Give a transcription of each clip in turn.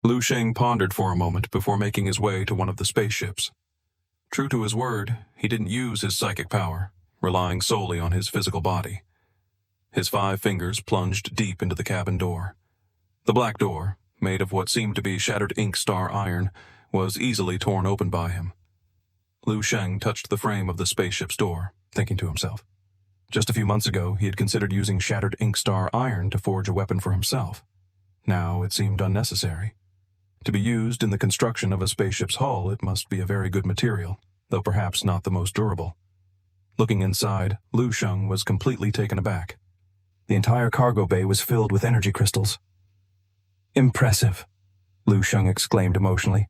Lu Sheng pondered for a moment before making his way to one of the spaceships. True to his word, he didn't use his psychic power, relying solely on his physical body. His 5 fingers plunged deep into the cabin door. The black door, made of what seemed to be shattered ink star iron, was easily torn open by him. Lu Sheng touched the frame of the spaceship's door, thinking to himself. Just a few months ago, he had considered using shattered ink star iron to forge a weapon for himself. Now it seemed unnecessary. To be used in the construction of a spaceship's hull, it must be a very good material, though perhaps not the most durable. Looking inside, Lu Sheng was completely taken aback. The entire cargo bay was filled with energy crystals. "Impressive," Lu Sheng exclaimed emotionally.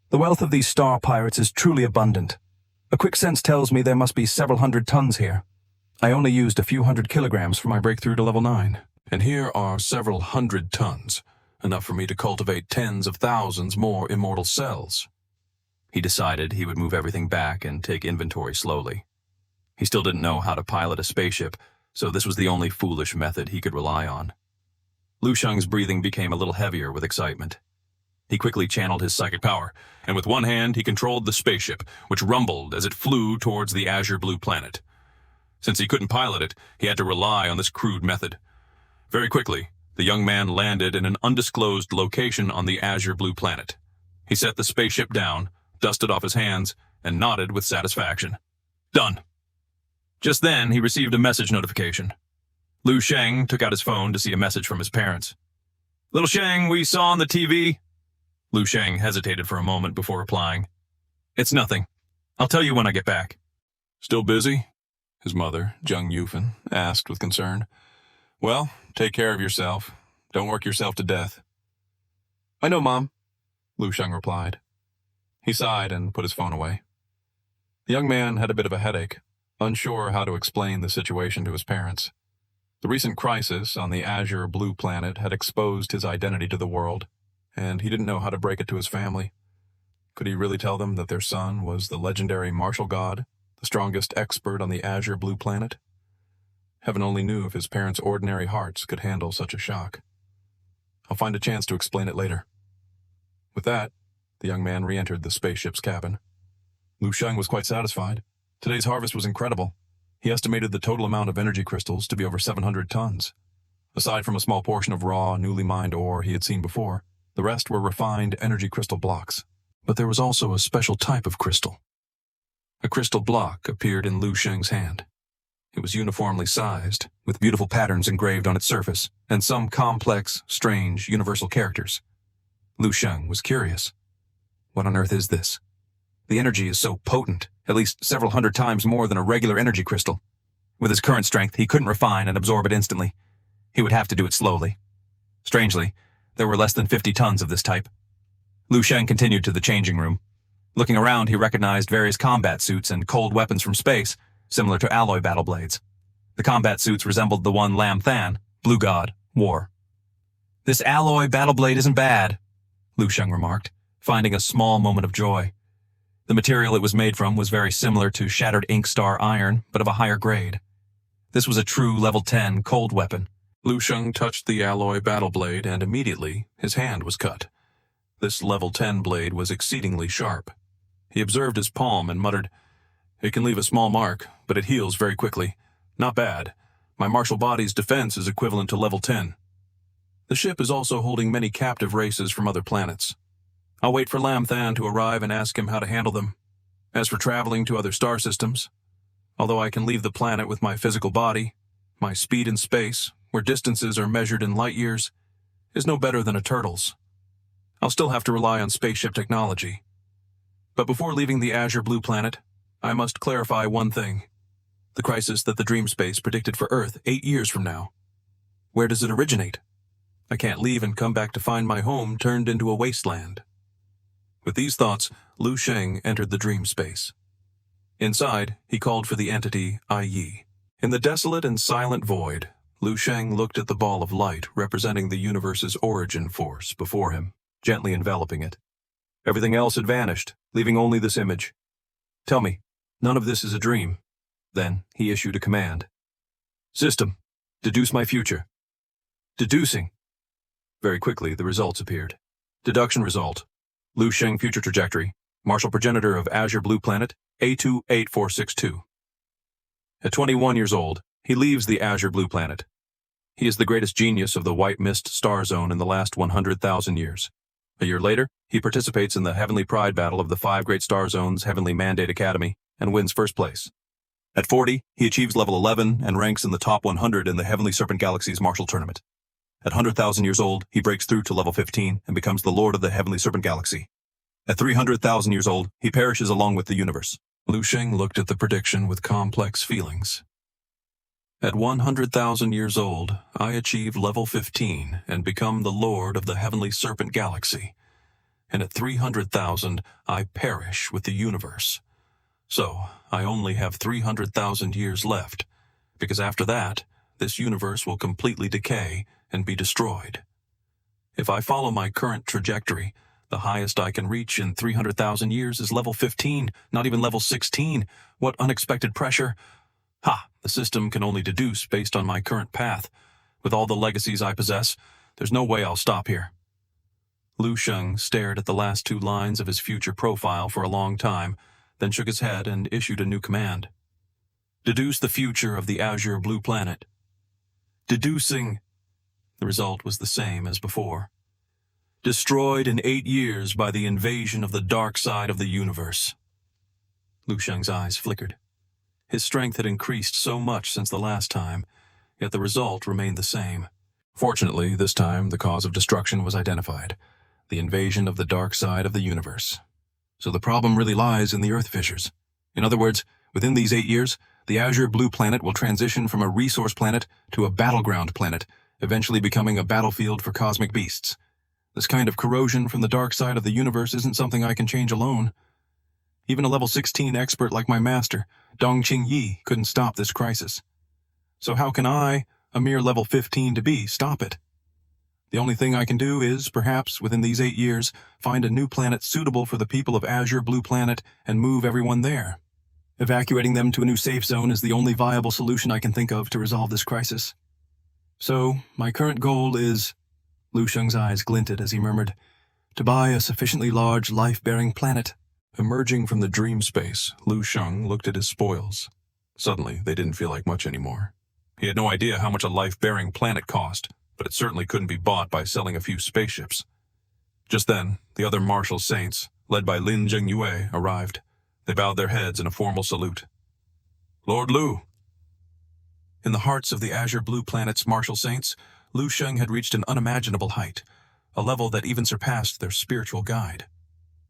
"The wealth of these star pirates is truly abundant. A quick sense tells me there must be several hundred tons here. I only used a few hundred kilograms for my breakthrough to level 9. And here are several hundred tons, enough for me to cultivate tens of thousands more immortal cells." He decided he would move everything back and take inventory slowly. He still didn't know how to pilot a spaceship, so this was the only foolish method he could rely on. Lu Sheng's breathing became a little heavier with excitement. He quickly channeled his psychic power, and with one hand he controlled the spaceship, which rumbled as it flew towards the azure blue planet. Since he couldn't pilot it, he had to rely on this crude method. Very quickly, the young man landed in an undisclosed location on the azure blue planet. He set the spaceship down, dusted off his hands, and nodded with satisfaction. Done. Just then, he received a message notification. Lu Sheng took out his phone to see a message from his parents. "Little Sheng, we saw on the TV." Lu Sheng hesitated for a moment before replying. "It's nothing. I'll tell you when I get back." "Still busy?" his mother, Jung Yufan, asked with concern. "Well, take care of yourself. Don't work yourself to death." "I know, Mom," Lu Sheng replied. He sighed and put his phone away. The young man had a bit of a headache, unsure how to explain the situation to his parents. The recent crisis on the azure blue planet had exposed his identity to the world, and he didn't know how to break it to his family. Could he really tell them that their son was the legendary martial god, the strongest expert on the azure blue planet? Heaven only knew if his parents' ordinary hearts could handle such a shock. "I'll find a chance to explain it later." With that, the young man re-entered the spaceship's cabin. Lu Sheng was quite satisfied. Today's harvest was incredible. He estimated the total amount of energy crystals to be over 700 tons. Aside from a small portion of raw, newly mined ore he had seen before, the rest were refined energy crystal blocks. But there was also a special type of crystal. A crystal block appeared in Lu Sheng's hand. It was uniformly sized, with beautiful patterns engraved on its surface, and some complex, strange, universal characters. Lu Sheng was curious. What on earth is this? The energy is so potent, at least several hundred times more than a regular energy crystal. With his current strength, he couldn't refine and absorb it instantly. He would have to do it slowly. Strangely, there were less than 50 tons of this type. Lu Sheng continued to the changing room. Looking around, he recognized various combat suits and cold weapons from space, similar to alloy battle blades. The combat suits resembled the one Lam Than, Blue God, wore. "This alloy battle blade isn't bad," Lu Sheng remarked, finding a small moment of joy. The material it was made from was very similar to shattered ink star iron, but of a higher grade. This was a true level 10 cold weapon. Lu Sheng touched the alloy battle blade, and immediately his hand was cut. This level 10 blade was exceedingly sharp. He observed his palm and muttered, "It can leave a small mark, but it heals very quickly. Not bad. My martial body's defense is equivalent to level 10. The ship is also holding many captive races from other planets. I'll wait for Lam Than to arrive and ask him how to handle them. As for traveling to other star systems, although I can leave the planet with my physical body, my speed in space, where distances are measured in light years, is no better than a turtle's. I'll still have to rely on spaceship technology. But before leaving the azure blue planet, I must clarify one thing. The crisis that the dream space predicted for Earth 8 years from now. Where does it originate? I can't leave and come back to find my home turned into a wasteland." With these thoughts, Lu Sheng entered the dream space. Inside, he called for the entity Yi. In the desolate and silent void, Lu Sheng looked at the ball of light representing the universe's origin force before him, gently enveloping it. Everything else had vanished, leaving only this image. "Tell me, none of this is a dream." Then he issued a command. "System, deduce my future." Deducing. Very quickly, the results appeared. Deduction result. Lu Sheng future trajectory. Martial progenitor of Azure Blue Planet, A28462. At 21 years old, he leaves the Azure Blue Planet. He is the greatest genius of the White Mist Star Zone in the last 100,000 years. A year later, he participates in the Heavenly Pride Battle of the 5 Great Star Zones Heavenly Mandate Academy and wins first place. At 40, he achieves level 11 and ranks in the top 100 in the Heavenly Serpent Galaxy's Martial Tournament. At 100,000 years old, he breaks through to level 15 and becomes the Lord of the Heavenly Serpent Galaxy. At 300,000 years old, he perishes along with the universe. Lu Sheng looked at the prediction with complex feelings. At 100,000 years old, I achieve level 15 and become the Lord of the Heavenly Serpent Galaxy. And at 300,000, I perish with the universe. So, I only have 300,000 years left, because after that, this universe will completely decay and be destroyed. If I follow my current trajectory, the highest I can reach in 300,000 years is level 15, not even level 16. What unexpected pressure! Ha! The system can only deduce based on my current path. With all the legacies I possess, there's no way I'll stop here. Lu Sheng stared at the last 2 lines of his future profile for a long time, then shook his head and issued a new command. Deduce the future of the Azure Blue Planet. Deducing. The result was the same as before. Destroyed in 8 years by the invasion of the dark side of the universe. Lu Sheng's eyes flickered. His strength had increased so much since the last time, yet the result remained the same. Fortunately, this time the cause of destruction was identified, the invasion of the dark side of the universe. So the problem really lies in the Earth fissures. In other words, within these 8 years, the Azure Blue Planet will transition from a resource planet to a battleground planet, eventually becoming a battlefield for cosmic beasts. This kind of corrosion from the dark side of the universe isn't something I can change alone. Even a level 16 expert like my master, Dongqing Yi, couldn't stop this crisis. So how can I, a mere level 15 to be, stop it? The only thing I can do is, perhaps, within these 8 years, find a new planet suitable for the people of Azure Blue Planet and move everyone there. Evacuating them to a new safe zone is the only viable solution I can think of to resolve this crisis. So, my current goal is... Lu Sheng's eyes glinted as he murmured, to buy a sufficiently large, life-bearing planet. Emerging from the dream space, Lu Sheng looked at his spoils. Suddenly, they didn't feel like much anymore. He had no idea how much a life-bearing planet cost, but it certainly couldn't be bought by selling a few spaceships. Just then, the other martial saints, led by Lin Zhengyue, arrived. They bowed their heads in a formal salute. Lord Lu. In the hearts of the Azure Blue Planet's martial saints, Lu Sheng had reached an unimaginable height, a level that even surpassed their spiritual guide.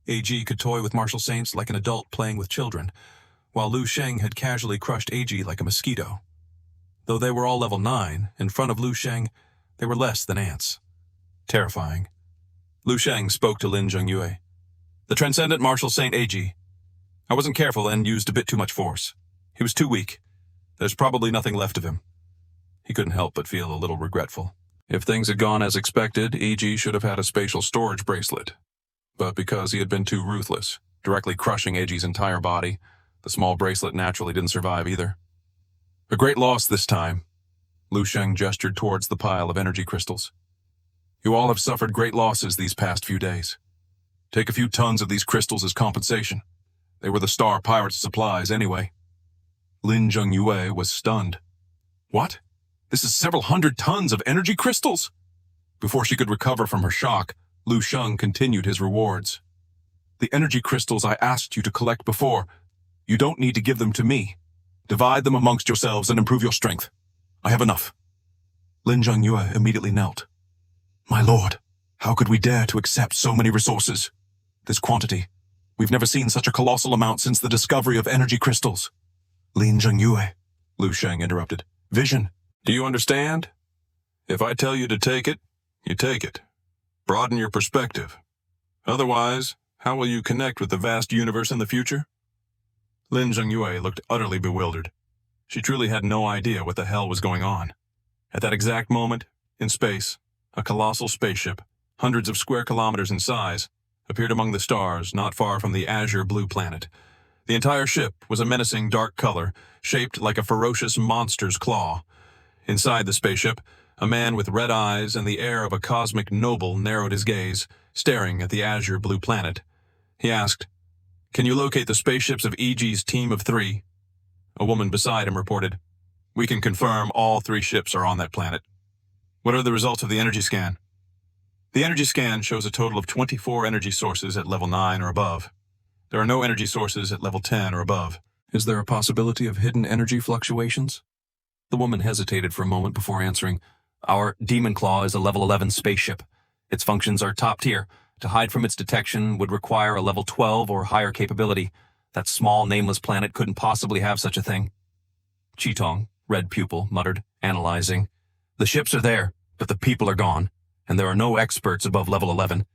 AG could toy with martial saints like an adult playing with children, while Lu Sheng had casually crushed AG like a mosquito. Though they were all level 9, in front of Lu Sheng, they were less than ants. Terrifying. Lu Sheng spoke to Lin Zhengyue. The Transcendent Martial Saint AG. I wasn't careful and used a bit too much force. He was too weak. There's probably nothing left of him. He couldn't help but feel a little regretful. If things had gone as expected, EG should have had a spatial storage bracelet. But because he had been too ruthless, directly crushing AG's entire body, the small bracelet naturally didn't survive either. A great loss this time. Lu Sheng gestured towards the pile of energy crystals. You all have suffered great losses these past few days. Take a few tons of these crystals as compensation. They were the Star Pirates' supplies anyway. Lin Zhengyue was stunned. What? This is several hundred tons of energy crystals? Before she could recover from her shock, Lu Sheng continued his rewards. The energy crystals I asked you to collect before, you don't need to give them to me. Divide them amongst yourselves and improve your strength. I have enough. Lin Zhengyue immediately knelt. My lord, how could we dare to accept so many resources? This quantity. We've never seen such a colossal amount since the discovery of energy crystals. Lin Zhengyue, Lu Sheng interrupted. Vision. Do you understand? If I tell you to take it, you take it. Broaden your perspective. Otherwise, how will you connect with the vast universe in the future? Lin Zhengyue looked utterly bewildered. She truly had no idea what the hell was going on. At that exact moment, in space, a colossal spaceship, hundreds of square kilometers in size, appeared among the stars not far from the Azure Blue Planet. The entire ship was a menacing dark color, shaped like a ferocious monster's claw. Inside the spaceship, a man with red eyes and the air of a cosmic noble narrowed his gaze, staring at the azure blue planet. He asked, "Can you locate the spaceships of EG's team of 3? A woman beside him reported, "We can confirm all 3 ships are on that planet." "What are the results of the energy scan?" "The energy scan shows a total of 24 energy sources at level 9 or above. There are no energy sources at level 10 or above." "Is there a possibility of hidden energy fluctuations?" The woman hesitated for a moment before answering. "Our Demon Claw is a level 11 spaceship. Its functions are top tier. To hide from its detection would require a level 12 or higher capability. That small, nameless planet couldn't possibly have such a thing." Chitong, red pupil, muttered, analyzing. "The ships are there, but the people are gone, and there are no experts above level 11.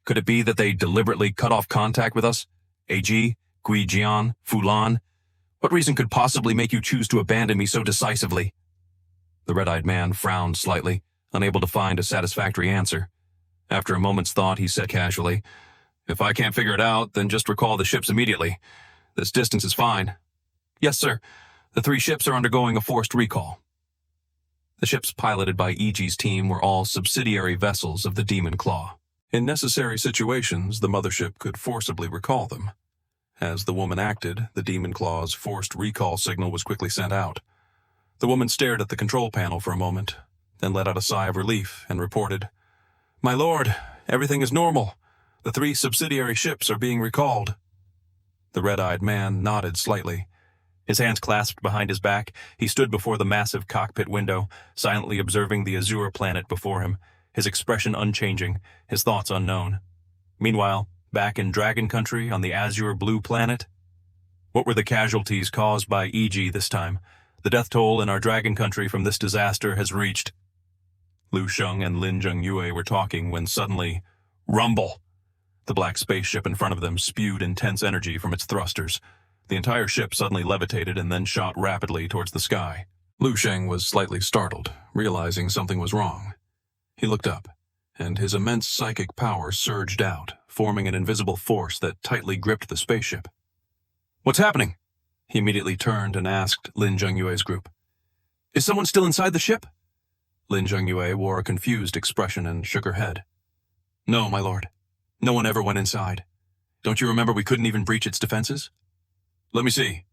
Could it be that they deliberately cut off contact with us? AG, Guijian, Fulan? What reason could possibly make you choose to abandon me so decisively?" The red-eyed man frowned slightly, unable to find a satisfactory answer. After a moment's thought, he said casually, "If I can't figure it out, then just recall the ships immediately. This distance is fine." "Yes, sir. The 3 ships are undergoing a forced recall." The ships piloted by EG's team were all subsidiary vessels of the Demon Claw. In necessary situations, the mothership could forcibly recall them. As the woman acted, the Demon Claw's forced recall signal was quickly sent out. The woman stared at the control panel for a moment, then let out a sigh of relief and reported, "My lord, everything is normal. The 3 subsidiary ships are being recalled." The red-eyed man nodded slightly. His hands clasped behind his back, he stood before the massive cockpit window, silently observing the azure planet before him, his expression unchanging, his thoughts unknown. Meanwhile, back in Dragon Country on the azure blue planet, what were the casualties caused by EG this time? The death toll in our Dragon Country from this disaster has reached. Lu Sheng and Lin Zhengyue were talking when suddenly, rumble! The black spaceship in front of them spewed intense energy from its thrusters. The entire ship suddenly levitated and then shot rapidly towards the sky. Lu Sheng was slightly startled, realizing something was wrong. He looked up, and his immense psychic power surged out, forming an invisible force that tightly gripped the spaceship. "What's happening?" He immediately turned and asked Lin Zhengyue's group. "Is someone still inside the ship?" Lin Zhengyue wore a confused expression and shook her head. "No, my lord. No one ever went inside. Don't you remember we couldn't even breach its defenses?" "Let me see."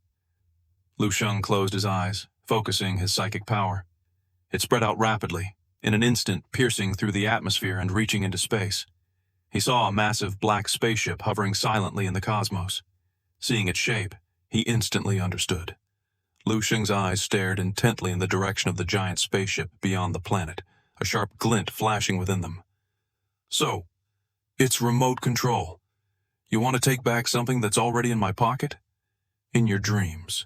Lu Sheng closed his eyes, focusing his psychic power. It spread out rapidly, in an instant piercing through the atmosphere and reaching into space. He saw a massive black spaceship hovering silently in the cosmos. Seeing its shape, he instantly understood. Lu Sheng's eyes stared intently in the direction of the giant spaceship beyond the planet, a sharp glint flashing within them. "So, it's remote control. You want to take back something that's already in my pocket? In your dreams."